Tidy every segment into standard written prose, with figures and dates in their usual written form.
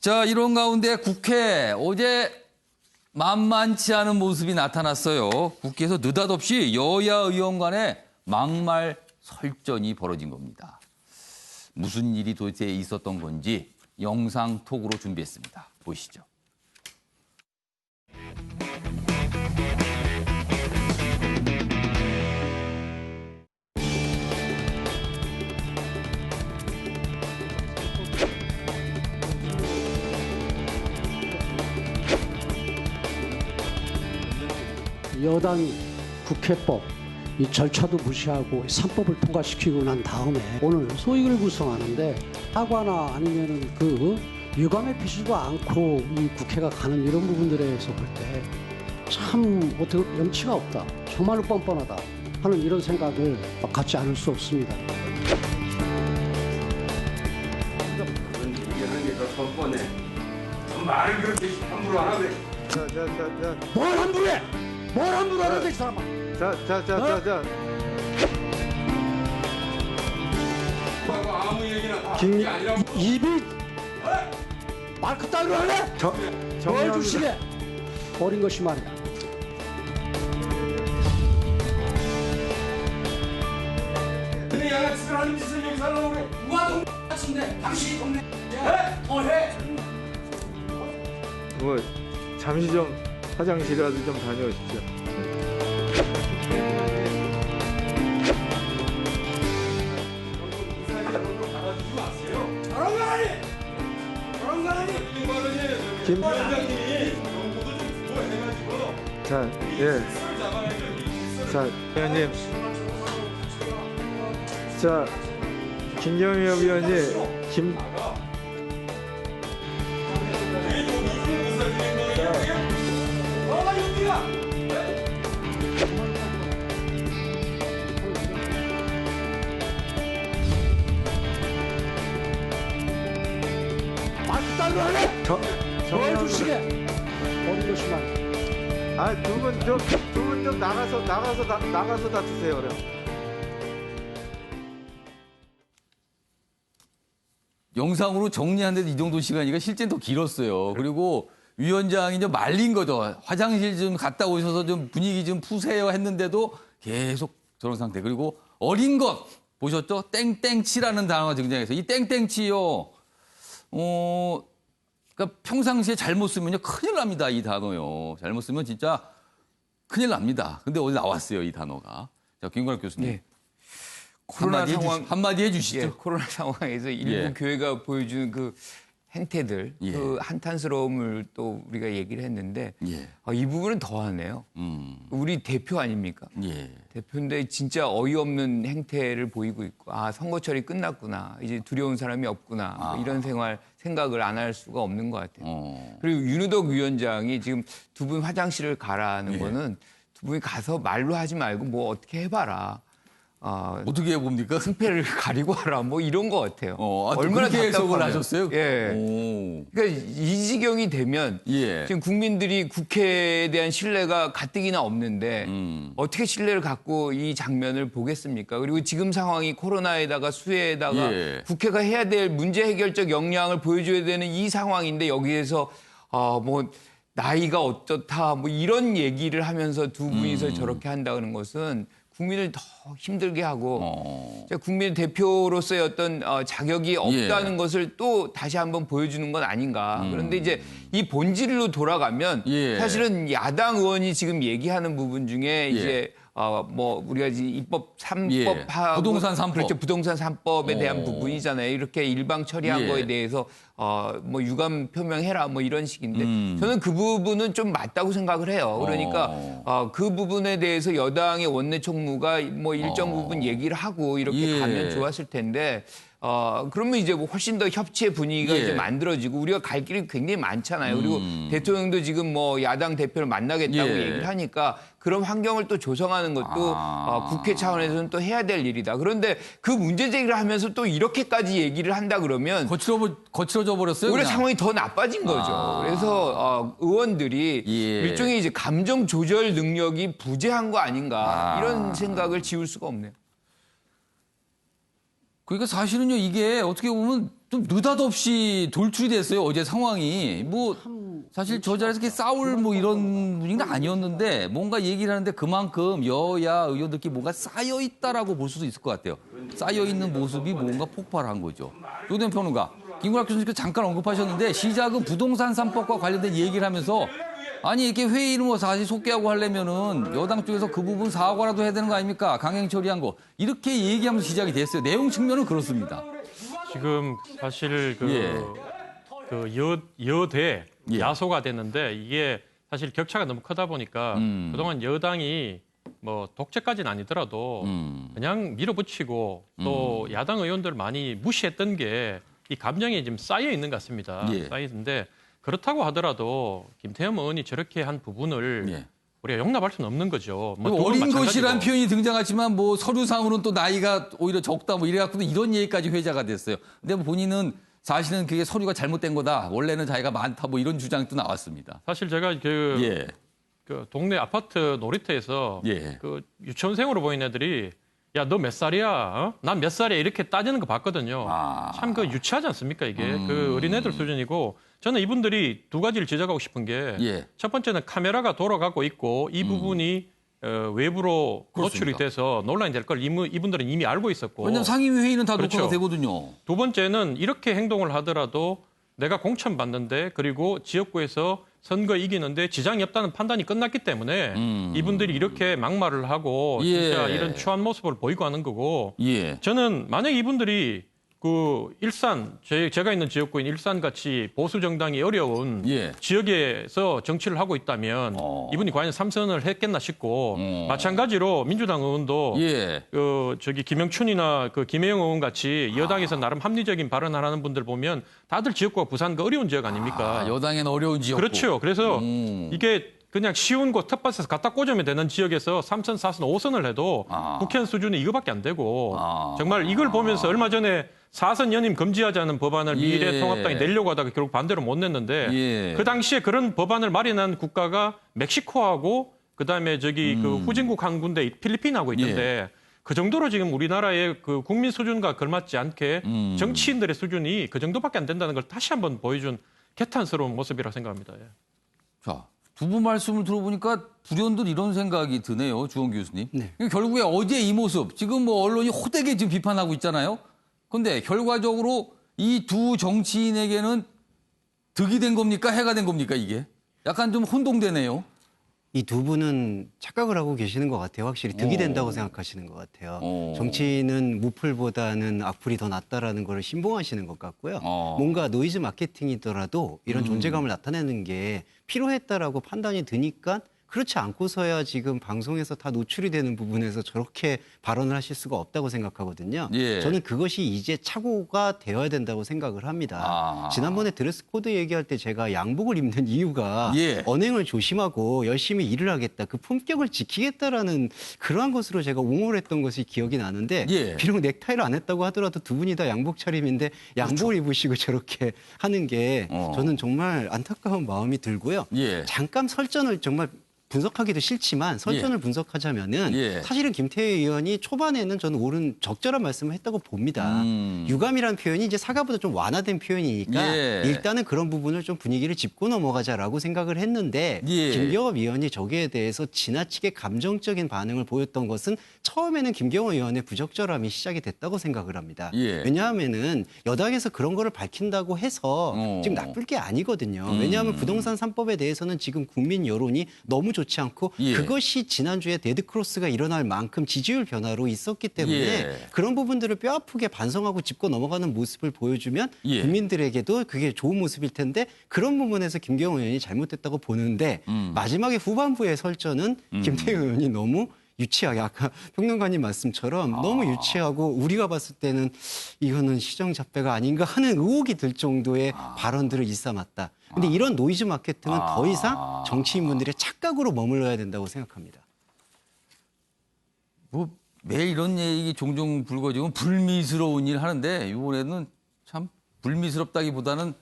자, 이런 가운데 국회 어제 만만치 않은 모습이 나타났어요. 국회에서 느닷없이 여야 의원 간의 막말 설전이 벌어진 겁니다. 무슨 일이 도대체 있었던 건지 영상톡으로 준비했습니다. 보시죠. 여당 국회법 이 절차도 무시하고 3법을 통과시키고 난 다음에 오늘 소위를 구성하는데 사과나 아니면은 그 유감의 비지도 않고 이 국회가 가는 이런 부분들에 대해서 볼 때 참 어떻게 염치가 없다, 정말로 뻔뻔하다 하는 이런 생각을 갖지 않을 수 없습니다. 그런 얘기하는 게 더 뻔뻔해. 말을 그렇게 함부로 하나 그래. 뭘 함부로 해! 뭘 함부로 하는데 이 사람아! 자. 아무 얘기나 다 하는 게 아니라. 입이 마크 따위로 할래? 뭘 주시게? 어린 것이 말이야. 근데 양아치들 하는 짓을 여기서 하려고 그래. 누가 동네 같은데 당신이 동네 해? 뭐 잠시 좀 화장실이라도 좀 다녀오십시오. 받아주지 마세요. 저런 거 아니! 김, 원장님이 정보도 좀 주고 해가지고. 자, 예, 술 잡아내죠. 자, 의원님, 자, 김경엽 의원님, 김, 마크 따위로 할래? 뭘 정의하고 주시게? 어린 것이 말이야. 아, 두 분 좀 나가서 다투세요, 그럼. 영상으로 정리하는데도 이 정도 시간이니까 실제는 더 길었어요. 그리고 위원장이 이제 말린 거죠. 화장실 좀 갔다 오셔서 좀 분위기 좀 푸세요 했는데도 계속 저런 상태. 그리고 어린 것 보셨죠? 땡땡치라는 단어가 등장해서 이 땡땡치요. 그러니까 평상시에 잘못 쓰면요 큰일 납니다. 이 단어요. 잘못 쓰면 진짜 큰일 납니다. 근데 어디 나왔어요 이 단어가. 자, 김관학 교수님. 네. 코로나 상황 한마디 해주시죠. 예, 코로나 상황에서 일부 예. 교회가 보여주는 그 행태들, 예. 그 한탄스러움을 또 우리가 얘기를 했는데 예. 이 부분은 더하네요. 우리 대표 아닙니까? 예. 대표인데 진짜 어이없는 행태를 보이고 있고 선거철이 끝났구나. 이제 두려운 사람이 없구나. 뭐 이런 생각을 안 할 수가 없는 것 같아요. 그리고 윤우덕 위원장이 지금 두 분 화장실을 가라는 예. 거는 두 분이 가서 말로 하지 말고 뭐 어떻게 해봐라. 어떻게 해봅니까? 승패를 가리고 하라 뭐 이런 것 같아요. 얼마나 그렇게 해석을 답답하면. 하셨어요? 예. 오. 그러니까 이 지경이 되면 예. 지금 국민들이 국회에 대한 신뢰가 가뜩이나 없는데 어떻게 신뢰를 갖고 이 장면을 보겠습니까? 그리고 지금 상황이 코로나에다가 수해에다가 예. 국회가 해야 될 문제 해결적 역량을 보여줘야 되는 이 상황인데 여기에서 뭐 나이가 어떻다 뭐 이런 얘기를 하면서 두 분이서 저렇게 한다는 것은 국민을 더 힘들게 하고 국민의 대표로서의 어떤 자격이 없다는 것을 또 다시 한번 보여주는 건 아닌가. 그런데 이제 이 본질로 돌아가면 예. 사실은 야당 의원이 지금 얘기하는 부분 중에 이제 뭐 우리가 이제 입법 3법 예. 부동산 3법. 그렇죠. 부동산 3법에 대한 부분이잖아요. 이렇게 일방 처리한 예. 거에 대해서 뭐 유감 표명해라 뭐 이런 식인데 저는 그 부분은 좀 맞다고 생각을 해요. 그러니까 그 부분에 대해서 여당의 원내 총무가 뭐 일정 부분 얘기를 하고 이렇게 예. 가면 좋았을 텐데 그러면 이제 뭐 훨씬 더 협치의 분위기가 예. 이제 만들어지고 우리가 갈 길이 굉장히 많잖아요. 그리고 대통령도 지금 뭐 야당 대표를 만나겠다고 예. 얘기를 하니까 그런 환경을 또 조성하는 것도 국회 차원에서는 또 해야 될 일이다. 그런데 그 문제 제기를 하면서 또 이렇게까지 얘기를 한다 그러면 거칠어져 버렸어요. 오히려 그냥. 상황이 더 나빠진 거죠. 그래서 의원들이 예. 일종의 이제 감정 조절 능력이 부재한 거 아닌가 이런 생각을 지울 수가 없네요. 그러니까 사실은요 이게 어떻게 보면 좀 느닷없이 돌출이 됐어요. 어제 상황이. 뭐 사실 저 자리에서 이렇게 싸울 뭐 이런 분위기는 아니었는데 뭔가 얘기를 하는데 그만큼 여야 의원들끼리 뭔가 쌓여 있다라고 볼 수도 있을 것 같아요. 쌓여 있는 모습이 뭔가 폭발한 거죠. 조대현 평론가, 김구락 교수님께서 잠깐 언급하셨는데 시작은 부동산 3법과 관련된 얘기를 하면서 아니 이렇게 회의를 뭐 사실 속개하고 하려면은 여당 쪽에서 그 부분 사과라도 해야 되는 거 아닙니까? 강행 처리한 거. 이렇게 얘기하면서 시작이 됐어요. 내용 측면은 그렇습니다. 지금 사실 예. 여대 예. 야소가 됐는데 이게 사실 격차가 너무 크다 보니까 그동안 여당이 뭐 독재까지는 아니더라도 그냥 밀어붙이고 또 야당 의원들 많이 무시했던 게 이 감정이 지금 쌓여 있는 것 같습니다. 예. 쌓여 있는데 그렇다고 하더라도 김태흠 의원이 저렇게 한 부분을 예. 우리가 용납할 수는 없는 거죠. 뭐 어린 마찬가지고. 것이라는 표현이 등장하지만 뭐 서류상으로는 또 나이가 오히려 적다 뭐 이래갖고도 이런 얘기까지 회자가 됐어요. 근데 뭐 본인은 사실은 그게 서류가 잘못된 거다. 원래는 자기가 많다 뭐 이런 주장도 나왔습니다. 사실 제가 예. 그 동네 아파트 놀이터에서 예. 그 유치원생으로 보이는 애들이 야, 너 몇 살이야? 어? 난 몇 살이야? 이렇게 따지는 거 봤거든요. 참 그 유치하지 않습니까, 이게? 그 어린애들 수준이고 저는 이분들이 두 가지를 지적하고 싶은 게 첫 예. 번째는 카메라가 돌아가고 있고 이 부분이 외부로 노출이 그렇습니다. 돼서 논란이 될 걸 이분들은 이미 알고 있었고 왜냐면 상임위 회의는 다 그렇죠. 녹화가 되거든요. 두 번째는 이렇게 행동을 하더라도 내가 공천받는데 그리고 지역구에서 선거 이기는데 지장이 없다는 판단이 끝났기 때문에 이분들이 이렇게 막말을 하고 진짜 예. 이런 추한 모습을 보이고 하는 거고 예. 저는 만약 이분들이 그 일산 제가 있는 지역구인 일산 같이 보수 정당이 어려운 예. 지역에서 정치를 하고 있다면 이분이 과연 삼선을 했겠나 싶고 마찬가지로 민주당 의원도 예. 김영춘이나 그 김혜영 의원 같이 여당에서 나름 합리적인 발언을 하는 분들 보면 다들 지역구가 부산 그 어려운 지역 아닙니까? 여당엔 어려운 지역. 그렇죠. 그래서 이게 그냥 쉬운 곳 텃밭에서 갖다 꽂으면 되는 지역에서 3선, 4선, 5선을 해도 국회의원 수준이 이거밖에 안 되고 정말 이걸 보면서 얼마 전에 4선 연임 금지하자는 법안을 예. 미래통합당이 내려고 하다가 결국 반대로 못 냈는데 예. 그 당시에 그런 법안을 마련한 국가가 멕시코하고 그다음에 그 후진국 한 군데 필리핀하고 있는데 그 정도로 지금 우리나라의 그 국민 수준과 걸맞지 않게 정치인들의 수준이 그 정도밖에 안 된다는 걸 다시 한번 보여준 개탄스러운 모습이라 생각합니다. 예. 자, 두 분 말씀을 들어보니까 불현듯 이런 생각이 드네요, 주원 교수님. 네. 결국에 어제 이 모습, 지금 뭐 언론이 호되게 지금 비판하고 있잖아요. 근데 결과적으로 이 두 정치인에게는 득이 된 겁니까? 해가 된 겁니까, 이게? 약간 좀 혼동되네요. 이 두 분은 착각을 하고 계시는 것 같아요. 확실히 득이 된다고 생각하시는 것 같아요. 정치는 무풀보다는 악플이 더 낫다라는 걸 신봉하시는 것 같고요. 뭔가 노이즈 마케팅이더라도 이런 존재감을 나타내는 게 필요했다라고 판단이 드니까 그렇지 않고서야 지금 방송에서 다 노출이 되는 부분에서 저렇게 발언을 하실 수가 없다고 생각하거든요. 예. 저는 그것이 이제 착오가 되어야 된다고 생각을 합니다. 지난번에 드레스 코드 얘기할 때 제가 양복을 입는 이유가 예. 언행을 조심하고 열심히 일을 하겠다. 그 품격을 지키겠다라는 그러한 것으로 제가 옹호를 했던 것이 기억이 나는데 예. 비록 넥타이를 안 했다고 하더라도 두 분이 다 양복 차림인데 양복을 입으시고 저렇게 하는 게 저는 정말 안타까운 마음이 들고요. 예. 잠깐 설전을 정말 분석하기도 싫지만 설전을 분석하자면은 예. 사실은 김태희 의원이 초반에는 저는 옳은 적절한 말씀을 했다고 봅니다. 유감이라는 표현이 이제 사과보다 좀 완화된 표현이니까 예. 일단은 그런 부분을 좀 분위기를 짚고 넘어가자라고 생각을 했는데 예. 김경호 의원이 저기에 대해서 지나치게 감정적인 반응을 보였던 것은 처음에는 김경호 의원의 부적절함이 시작이 됐다고 생각을 합니다. 예. 왜냐하면은 여당에서 그런 거를 밝힌다고 해서 지금 나쁠 게 아니거든요. 왜냐하면 부동산 3법에 대해서는 지금 국민 여론이 너무 좋지 않고 예. 그것이 지난주에 데드크로스가 일어날 만큼 지지율 변화로 있었기 때문에 예. 그런 부분들을 뼈아프게 반성하고 짚고 넘어가는 모습을 보여주면 예. 국민들에게도 그게 좋은 모습일 텐데 그런 부분에서 김경호 의원이 잘못됐다고 보는데 마지막에 후반부의 설전은 김태희 의원이 너무 유치하게 아까 평론가님 말씀처럼 너무 유치하고 우리가 봤을 때는 이거는 시정잡배가 아닌가 하는 의혹이 들 정도의 발언들을 일삼았다. 근데 이런 노이즈 마케팅은 더 이상 정치인분들의 착각으로 머물러야 된다고 생각합니다. 뭐 매일 이런 얘기 종종 불거지면 불미스러운 일 하는데 이번에는 참 불미스럽다기보다는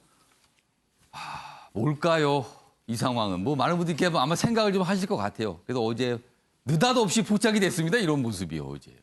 뭘까요? 이 상황은 뭐 많은 분들이 아마 생각을 좀 하실 것 같아요. 그래서 어제 느닷없이 포착이 됐습니다. 이런 모습이요, 어제요.